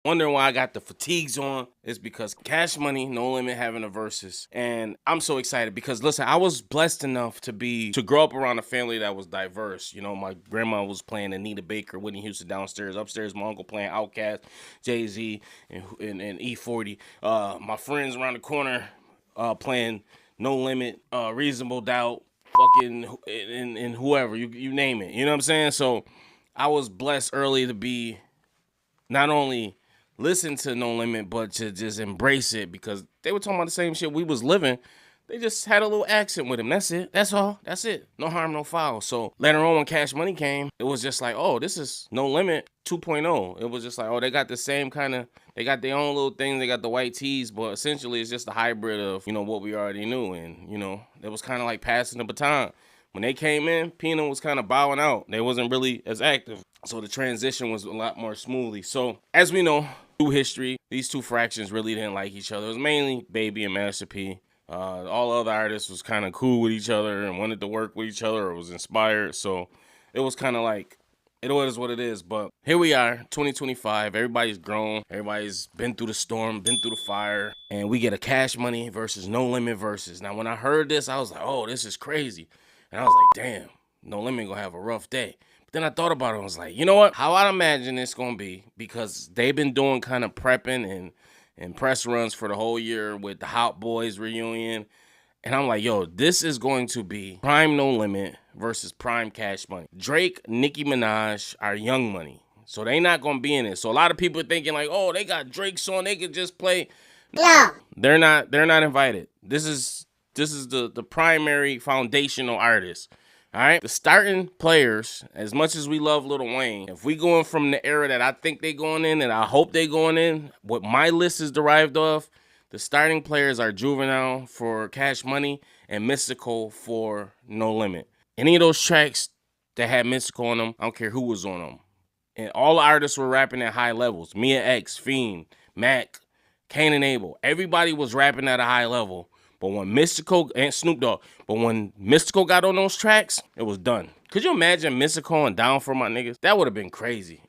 Wondering why I got the fatigues on is because Cash Money, No Limit having a versus. And I'm so excited because listen, I was blessed enough to grow up around a family that was diverse. You know, my grandma was playing Anita Baker, Whitney Houston downstairs. Upstairs, my uncle playing Outkast, Jay-Z, and E40. My friends around the corner playing No Limit, Reasonable Doubt, fucking and whoever, you name it. You know what I'm saying? So I was blessed early to be not only listen to No Limit, but to just embrace it because they were talking about the same shit we was living. They just had a little accent with him. That's it. That's all. That's it. No harm, no foul. So later on when Cash Money came, it was just like, oh, this is No Limit 2.0. It was just like, oh, they got the same kind of, they got their own little thing. They got the white tees, but essentially it's just a hybrid of, what we already knew. And, it was kind of like passing the baton. When they came in, Pina was kind of bowing out. They wasn't really as active. So the transition was a lot more smoothly. So as we know, through history, these two fractions really didn't like each other. It was mainly Baby and Master P. All other artists was kind of cool with each other and wanted to work with each other or was inspired. So it was kind of like, it is what it is. But here we are, 2025. Everybody's grown. Everybody's been through the storm, been through the fire. And we get a Cash Money versus No Limit versus. Now, when I heard this, I was like, oh, this is crazy. And I was like, damn, No Limit gonna have a rough day. Then I thought about it and was like, you know what? How I imagine it's going to be, because they've been doing kind of prepping and press runs for the whole year with the Hot Boys reunion. And I'm like, yo, this is going to be Prime No Limit versus Prime Cash Money. Drake, Nicki Minaj are Young Money. So they not going to be in it. So a lot of people are thinking like, oh, they got Drake's on. They could just play. No. They're not invited. This is the primary foundational artist. All right, the starting players, as much as we love Lil Wayne, if we going from the era that I think they going in and I hope they going in, what my list is derived of, the starting players are Juvenile for Cash Money and Mystical for No Limit. Any of those tracks that had Mystical on them, I don't care who was on them. And all the artists were rapping at high levels. Mia X, Fiend, Mac, Cain and Abel. Everybody was rapping at a high level. But when Mystical and Snoop Dogg, but when Mystical got on those tracks, it was done. Could you imagine Mystical and Down for My Niggas? That would have been crazy.